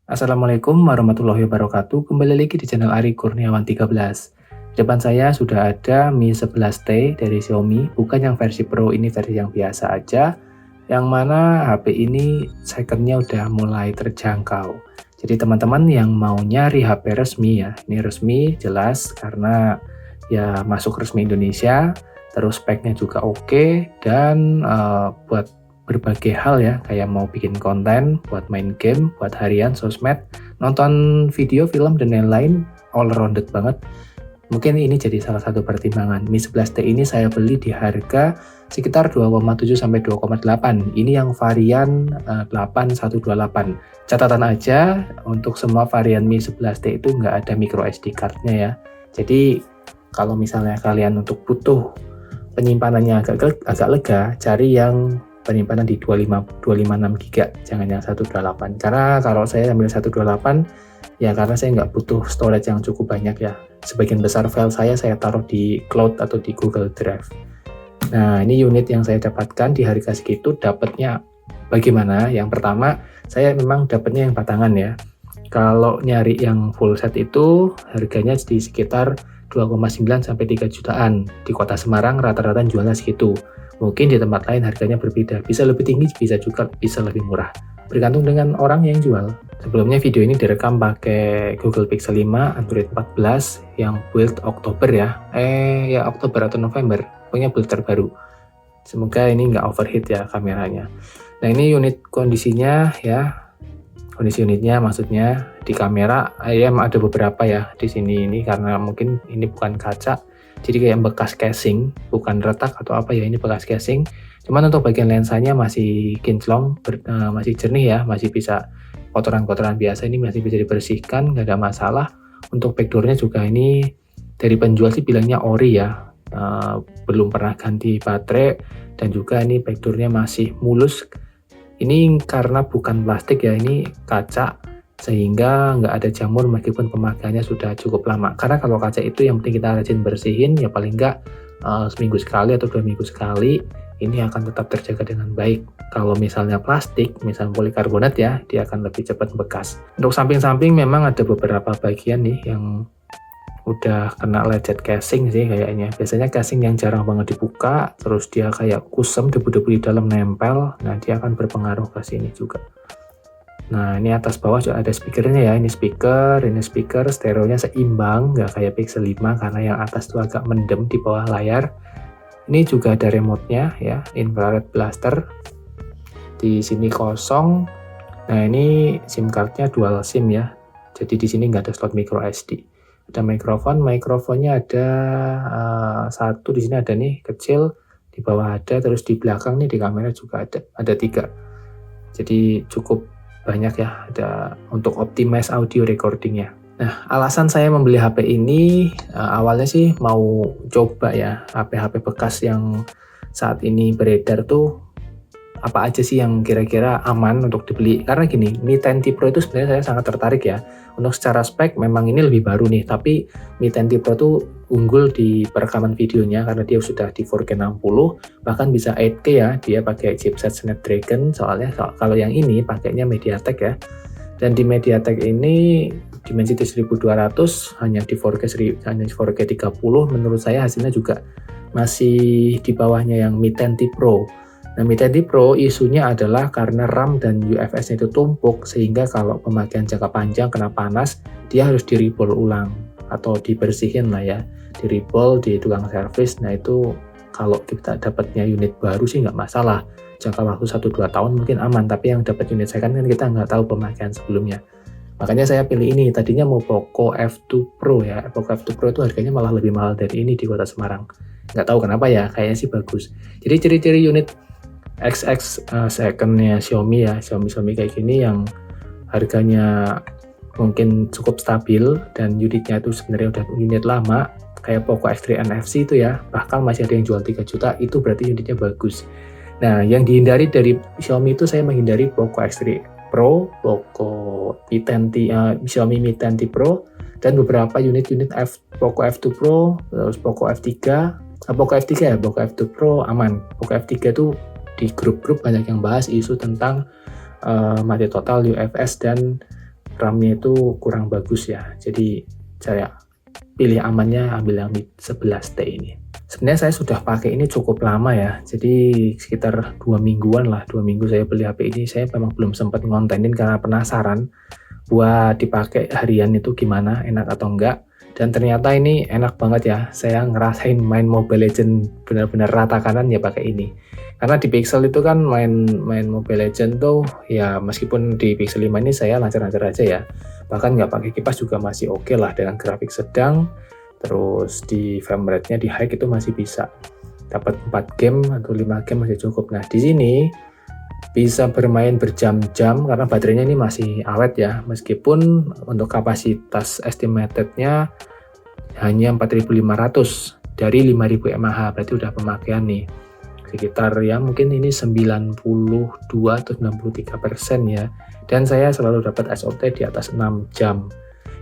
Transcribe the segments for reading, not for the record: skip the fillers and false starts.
Assalamualaikum warahmatullahi wabarakatuh. Kembali lagi di channel Ari Kurniawan 13. Di depan saya sudah ada Mi 11T dari Xiaomi, bukan yang versi Pro, ini versi yang biasa aja. Yang mana HP ini secondnya udah mulai terjangkau. Jadi teman-teman yang mau nyari HP resmi ya, ini resmi jelas karena ya masuk resmi Indonesia, terus speknya juga oke, dan buat berbagai hal ya, kayak mau bikin konten, buat main game, buat harian, sosmed, nonton video, film, dan lain-lain, all rounded banget. Mungkin ini jadi salah satu pertimbangan. Mi 11T ini saya beli di harga sekitar 2,7 sampai 2,8. Ini yang varian 8128. Catatan aja, untuk semua varian Mi 11T itu nggak ada micro SD card-nya ya. Jadi kalau misalnya kalian untuk butuh penyimpanannya agak lega, cari yang penyimpanan di 256 GB, jangan yang 128. Karena kalau saya ambil 128, ya karena saya nggak butuh storage yang cukup banyak ya. Sebagian besar file saya taruh di cloud atau di Google Drive. Nah, ini unit yang saya dapatkan di harga segitu, dapatnya bagaimana? Yang pertama, saya memang dapatnya yang batangan ya. Kalau nyari yang full set itu, harganya di sekitar 2,9 sampai 3 jutaan. Di kota Semarang rata-rata jualnya segitu. Mungkin di tempat lain harganya berbeda, bisa lebih tinggi, bisa juga bisa lebih murah. Bergantung dengan orang yang jual. Sebelumnya video ini direkam pakai Google Pixel 5 Android 14 yang build Oktober ya. Oktober atau November, pokoknya build terbaru. Semoga ini nggak overheat ya kameranya. Nah, ini unit kondisinya ya. Kondisi unitnya maksudnya di kamera ya ada beberapa ya di sini ini karena mungkin ini bukan kaca. Jadi kayak bekas casing, bukan retak atau apa ya, ini bekas casing. Cuman untuk bagian lensanya masih kinclong, masih jernih ya, masih bisa kotoran-kotoran biasa ini masih bisa dibersihkan, nggak ada masalah. Untuk backdoornya juga ini dari penjual sih bilangnya ori ya, belum pernah ganti baterai, dan juga ini backdoornya masih mulus. Ini karena bukan plastik ya, ini kaca, sehingga nggak ada jamur meskipun pemakaiannya sudah cukup lama. Karena kalau kaca itu yang penting kita rajin bersihin, ya paling nggak seminggu sekali atau 2 minggu sekali, ini akan tetap terjaga dengan baik. Kalau misalnya plastik, misalnya polikarbonat ya, dia akan lebih cepat bekas. Untuk samping-samping memang ada beberapa bagian nih yang udah kena lecet casing sih kayaknya. Biasanya casing yang jarang banget dibuka, terus dia kayak kusam, debu-debu di dalam nempel, nah dia akan berpengaruh ke sini juga. Nah, ini atas bawah juga ada speakernya ya, ini speaker, stereonya seimbang, nggak kayak Pixel 5 karena yang atas tuh agak mendem di bawah layar. Ini juga ada remote-nya ya, infrared blaster. Di sini kosong. Nah, ini SIM card-nya dual SIM ya. Jadi di sini nggak ada slot micro SD. Ada mikrofonnya ada satu, di sini ada nih kecil, di bawah ada, terus di belakang nih di kamera juga ada 3. Jadi cukup banyak ya, ada untuk optimize audio recordingnya. Nah, alasan saya membeli HP ini awalnya sih mau coba ya HP-HP bekas yang saat ini beredar tuh apa aja sih yang kira-kira aman untuk dibeli. Karena gini, Mi 10T Pro itu sebenarnya saya sangat tertarik ya. Untuk secara spek memang ini lebih baru nih, tapi Mi 10T Pro tuh unggul di perekaman videonya karena dia sudah di 4K 60, bahkan bisa 8K ya, dia pakai chipset Snapdragon, soalnya kalau yang ini pakainya MediaTek ya. Dan di MediaTek ini Dimensity 1200 hanya di 4K 30, menurut saya hasilnya juga masih di bawahnya yang Mi 10T Pro. Nah, Mi 10T Pro isunya adalah karena RAM dan UFS-nya itu tumpuk, sehingga kalau pemakaian jangka panjang kena panas, dia harus di-recall ulang atau dibersihin lah ya, di-recall di tukang servis. Nah, itu kalau kita dapatnya unit baru sih nggak masalah, jangka waktu 1-2 tahun mungkin aman, tapi yang dapat unit second kan kita nggak tahu pemakaian sebelumnya. Makanya saya pilih ini, tadinya mau Poco F2 Pro ya, Poco F2 Pro itu harganya malah lebih mahal dari ini di kota Semarang. Nggak tahu kenapa ya, kayaknya sih bagus. Jadi ciri-ciri unit XX second-nya Xiaomi ya, Xiaomi kayak gini yang harganya mungkin cukup stabil dan unitnya itu sebenarnya udah unit lama, kayak Poco X3 NFC itu ya, bahkan masih ada yang jual 3 juta, itu berarti unitnya bagus. Nah, yang dihindari dari Xiaomi itu saya menghindari Poco X3 Pro, Xiaomi Mi 10T Pro, dan beberapa unit-unit Poco F2 Pro, terus Poco F3 ya, Poco F2 Pro aman. Poco F3 tuh di grup-grup banyak yang bahas isu tentang mati total UFS dan RAM-nya itu kurang bagus ya. Jadi saya pilih amannya ambil yang Mi 11T ini. Sebenarnya saya sudah pakai ini cukup lama ya. Jadi sekitar 2 mingguan lah. 2 minggu saya beli HP ini. Saya memang belum sempat ngontenin karena penasaran buat dipakai harian itu gimana, enak atau enggak. Dan ternyata ini enak banget ya. Saya ngerasain main Mobile Legends benar-benar rata kanan ya pakai ini. Karena di Pixel itu kan main Mobile Legends tuh ya, meskipun di Pixel 5 ini saya lancar-lancar aja ya. Bahkan nggak pakai kipas juga masih oke lah dengan grafik sedang. Terus di frame rate-nya di high itu masih bisa. Dapat 4 game atau 5 game masih cukup. Nah, di sini bisa bermain berjam-jam karena baterainya ini masih awet ya, meskipun untuk kapasitas estimated-nya hanya 4500 dari 5000 mAh, berarti udah pemakaian nih sekitar ya mungkin ini 92 atau 93% ya, dan saya selalu dapat SOT di atas 6 jam.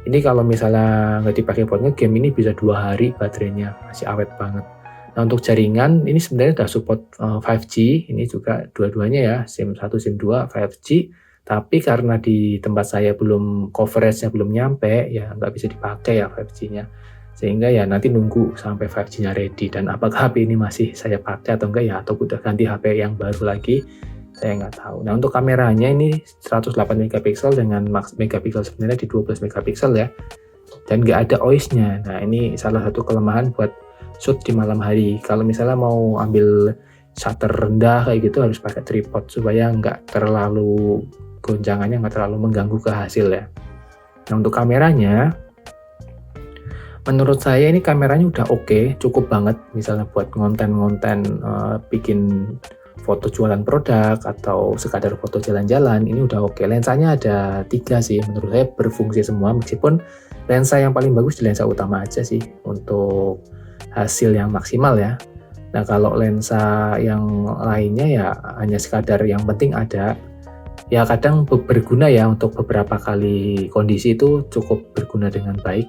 Ini kalau misalnya nggak dipakai buat game ini bisa 2 hari baterainya, masih awet banget. Nah, untuk jaringan ini sebenarnya udah support 5G, ini juga dua-duanya ya, SIM 1, SIM 2, 5G, tapi karena di tempat saya belum coverage-nya belum nyampe, ya nggak bisa dipakai ya 5G-nya. Sehingga ya nanti nunggu sampai 5G-nya ready, dan apakah HP ini masih saya pakai atau enggak ya, atau udah ganti HP yang baru lagi, saya nggak tahu. Nah, untuk kameranya ini 108 megapiksel dengan max megapiksel sebenarnya di 12 megapiksel ya, dan nggak ada OIS-nya. Nah, ini salah satu kelemahan buat shoot di malam hari. Kalau misalnya mau ambil shutter rendah kayak gitu harus pakai tripod supaya nggak terlalu gonjangannya nggak terlalu mengganggu ke hasil ya. Nah, untuk kameranya menurut saya ini kameranya udah oke, cukup banget misalnya buat ngonten-ngonten bikin foto jualan produk atau sekadar foto jalan-jalan, ini udah oke. Lensanya ada 3 sih, menurut saya berfungsi semua, meskipun lensa yang paling bagus di lensa utama aja sih untuk hasil yang maksimal ya. Nah, kalau lensa yang lainnya ya hanya sekadar yang penting ada. Ya kadang berguna ya untuk beberapa kali kondisi itu cukup berguna dengan baik.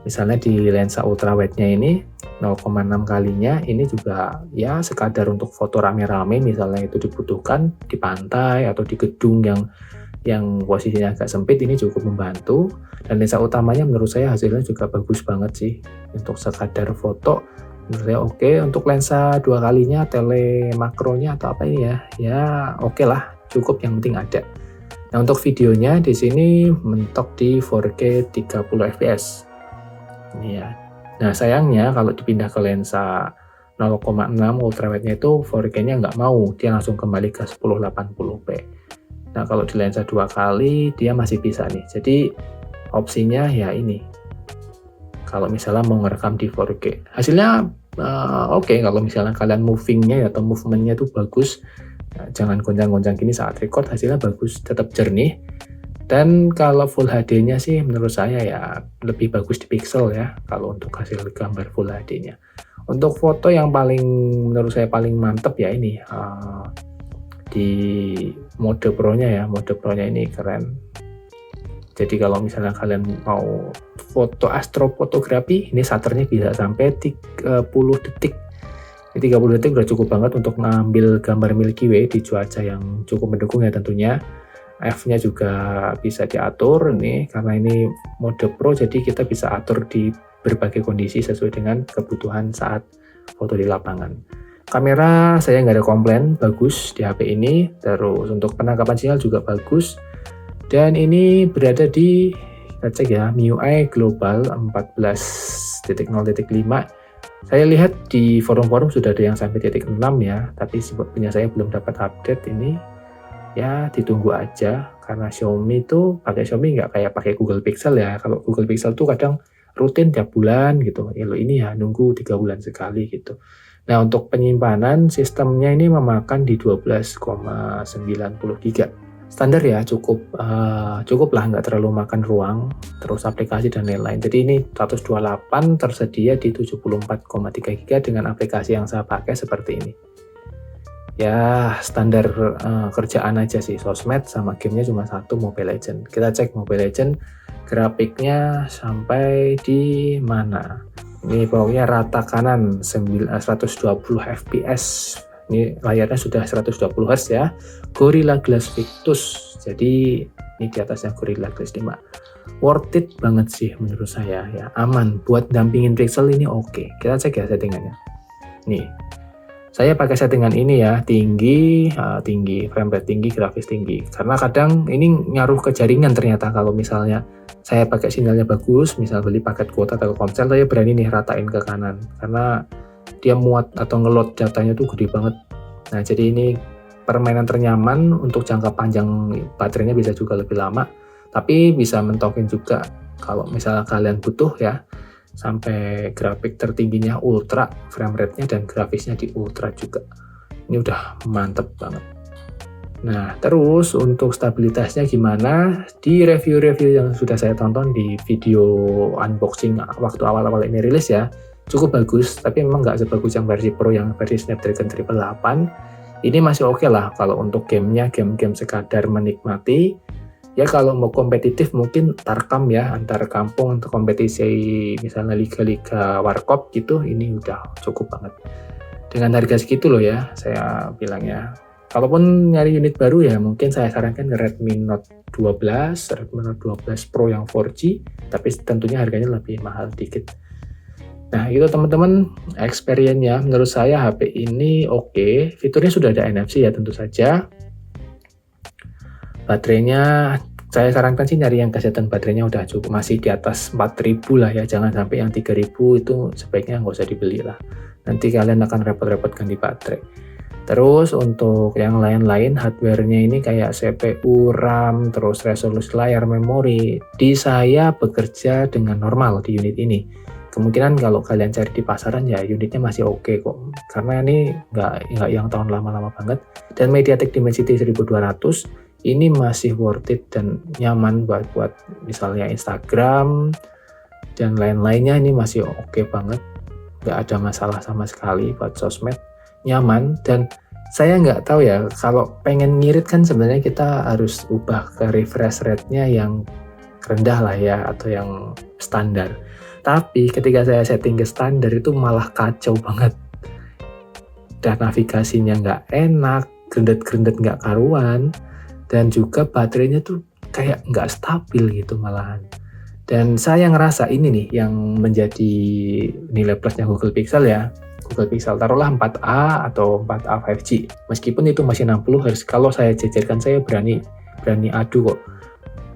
Misalnya di lensa ultrawide-nya ini 0,6 kalinya ini juga ya sekadar untuk foto rame-rame misalnya itu dibutuhkan di pantai atau di gedung yang posisinya agak sempit, ini cukup membantu. Dan lensa utamanya menurut saya hasilnya juga bagus banget sih untuk sekadar foto, menurut saya oke. Untuk lensa 2 kalinya tele makronya atau apa ini ya oke lah, cukup, yang penting ada. Nah, untuk videonya di sini mentok di 4K 30 fps ini ya. Nah, sayangnya kalau dipindah ke lensa 0,6 ultrawide-nya itu 4K-nya nggak mau, dia langsung kembali ke 1080p. Nah, kalau di lensa 2 kali dia masih bisa nih. Jadi opsinya ya ini. Kalau misalnya mau ngerekam di 4K, hasilnya oke. Kalau misalnya kalian moving-nya atau movement-nya itu bagus, nah, jangan gonjang-gonjang gini saat record, hasilnya bagus, tetap jernih. Dan kalau Full HD-nya sih menurut saya ya lebih bagus di Pixel ya, kalau untuk hasil gambar Full HD-nya. Untuk foto yang menurut saya paling mantep ya ini di mode Pro-nya ya, mode Pro-nya ini keren. Jadi kalau misalnya kalian mau foto astrofotografi, ini shutternya bisa sampai 30 detik. Ini 30 detik udah cukup banget untuk ngambil gambar Milky Way di cuaca yang cukup mendukung ya tentunya. F-nya juga bisa diatur nih, karena ini mode Pro, jadi kita bisa atur di berbagai kondisi sesuai dengan kebutuhan saat foto di lapangan. Kamera saya nggak ada komplain, bagus di HP ini. Terus untuk penangkapan sinyal juga bagus. Dan ini berada di, kita cek ya, MIUI Global 14.0.5. Saya lihat di forum-forum sudah ada yang sampai titik 6 ya, tapi punya saya belum dapat update ini. Ya ditunggu aja, karena Xiaomi itu pakai Xiaomi nggak kayak pakai Google Pixel ya. Kalau Google Pixel tuh kadang rutin tiap bulan gitu. Ini ya nunggu 3 bulan sekali gitu. Nah, untuk penyimpanan sistemnya ini memakan di 12,90 GB. Standar ya, cukup lah, nggak terlalu makan ruang, terus aplikasi dan lain-lain. Jadi ini 128 tersedia di 74,3 GB dengan aplikasi yang saya pakai seperti ini. Ya standar kerjaan aja sih, sosmed sama gamenya cuma satu, Mobile Legends. Kita cek Mobile Legends, grafiknya sampai di mana. Ini pokoknya rata kanan 120 fps. Ini layarnya sudah 120 Hz ya, Gorilla Glass Victus. Jadi ini di atasnya Gorilla Glass 5. Worth it banget sih menurut saya ya, aman buat dampingin Pixel ini oke. Kita cek ya settingannya. Nih, saya pakai settingan ini ya, tinggi, frame rate tinggi, grafis tinggi. Karena kadang ini ngaruh ke jaringan ternyata. Kalau misalnya saya pakai sinyalnya bagus, misal beli paket kuota atau Telkomsel, saya berani nih ratain ke kanan. Karena dia muat atau ngeload datanya tuh gede banget. Nah, jadi ini permainan ternyaman untuk jangka panjang, baterainya bisa juga lebih lama. Tapi bisa mentokin juga kalau misalnya kalian butuh ya, sampai grafik tertingginya ultra, frame rate-nya dan grafisnya di ultra juga. Ini udah mantep banget. Nah, terus untuk stabilitasnya gimana? Di review-review yang sudah saya tonton di video unboxing waktu awal-awal ini rilis ya, cukup bagus, tapi memang nggak sebagus yang versi Pro, yang versi Snapdragon 888. Ini masih oke lah kalau untuk gamenya, game-game sekadar menikmati. Ya kalau mau kompetitif mungkin Tarkam ya, antar kampung untuk kompetisi misalnya liga-liga warkop gitu, ini udah cukup banget. Dengan harga segitu loh ya, saya bilangnya. Kalaupun nyari unit baru ya mungkin saya sarankan Redmi Note 12, Redmi Note 12 Pro yang 4G, tapi tentunya harganya lebih mahal dikit. Nah itu teman-teman, experience-nya menurut saya HP ini oke. Fiturnya sudah ada NFC ya tentu saja. Baterainya saya sarankan sih nyari yang kesehatan baterainya udah cukup, masih di atas 4000 lah ya, jangan sampai yang 3000 itu sebaiknya nggak usah dibeli lah, nanti kalian akan repot-repot ganti baterai. Terus untuk yang lain-lain hardware-nya ini kayak CPU, RAM, terus resolusi layar, memori, di saya bekerja dengan normal di unit ini. Kemungkinan kalau kalian cari di pasaran ya unitnya masih oke kok, karena ini nggak yang tahun lama-lama banget. Dan MediaTek Dimensity 1200 ini masih worth it dan nyaman buat misalnya Instagram dan lain-lainnya, ini masih oke banget, nggak ada masalah sama sekali buat sosmed, nyaman. Dan saya nggak tahu ya, kalau pengen ngirit kan sebenarnya kita harus ubah ke refresh rate-nya yang rendah lah ya, atau yang standar. Tapi ketika saya setting ke standar itu malah kacau banget. Dan navigasinya nggak enak, grendet-grendet nggak karuan, dan juga baterainya tuh kayak nggak stabil gitu malahan. Dan saya ngerasa ini nih yang menjadi nilai plusnya Google Pixel ya. Google Pixel taruhlah 4a atau 4a 5G. Meskipun itu masih 60 Hz, kalau saya jejerkan saya berani adu kok.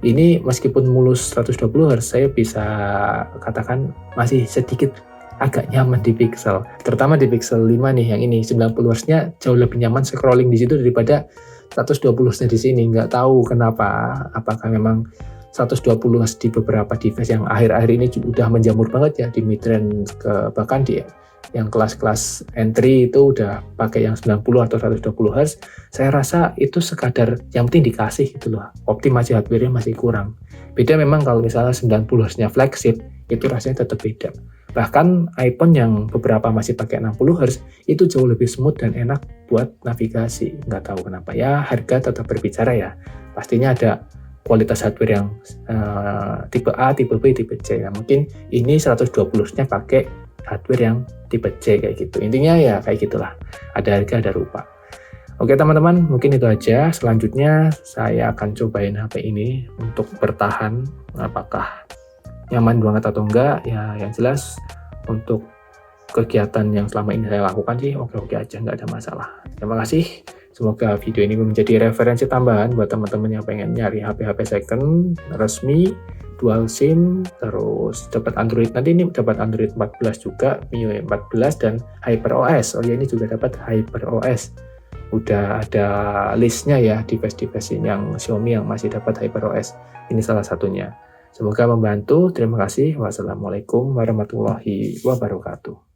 Ini meskipun mulus 120 Hz, saya bisa katakan masih sedikit agak nyaman di Pixel. Terutama di Pixel 5 nih, yang ini 90 Hz-nya jauh lebih nyaman scrolling di situ daripada 120 Hz di sini. Nggak tahu kenapa, apakah memang 120 Hz di beberapa device yang akhir-akhir ini udah menjamur banget ya, di mid-range bahkan di yang kelas-kelas entry itu udah pakai yang 90 atau 120 Hz. Saya rasa itu sekadar yang penting dikasih gitu loh, optimasi hardware-nya masih kurang. Beda memang kalau misalnya 90 Hz-nya flagship, itu rasanya tetap beda. Bahkan iPhone yang beberapa masih pakai 60 Hz, itu jauh lebih smooth dan enak buat navigasi. Nggak tahu kenapa ya, harga tetap berbicara ya. Pastinya ada kualitas hardware yang tipe A, tipe B, tipe C. Nah, mungkin ini 120 Hz-nya pakai hardware yang tipe C kayak gitu. Intinya ya kayak gitulah. Ada harga, ada rupa. Oke teman-teman, mungkin itu aja. Selanjutnya saya akan cobain HP ini untuk bertahan. Apakah nyaman banget atau enggak? Ya yang jelas untuk kegiatan yang selama ini saya lakukan sih oke-oke aja, nggak ada masalah. Terima kasih. Semoga video ini menjadi referensi tambahan buat teman-teman yang pengen nyari HP-HP second resmi, dual SIM, terus dapat Android. Nanti ini dapat Android 14 juga, MIUI 14 dan HyperOS. Oh ya, ini juga dapat HyperOS. Udah ada listnya ya, device-device yang Xiaomi yang masih dapat HyperOS. Ini salah satunya. Semoga membantu. Terima kasih. Wassalamualaikum warahmatullahi wabarakatuh.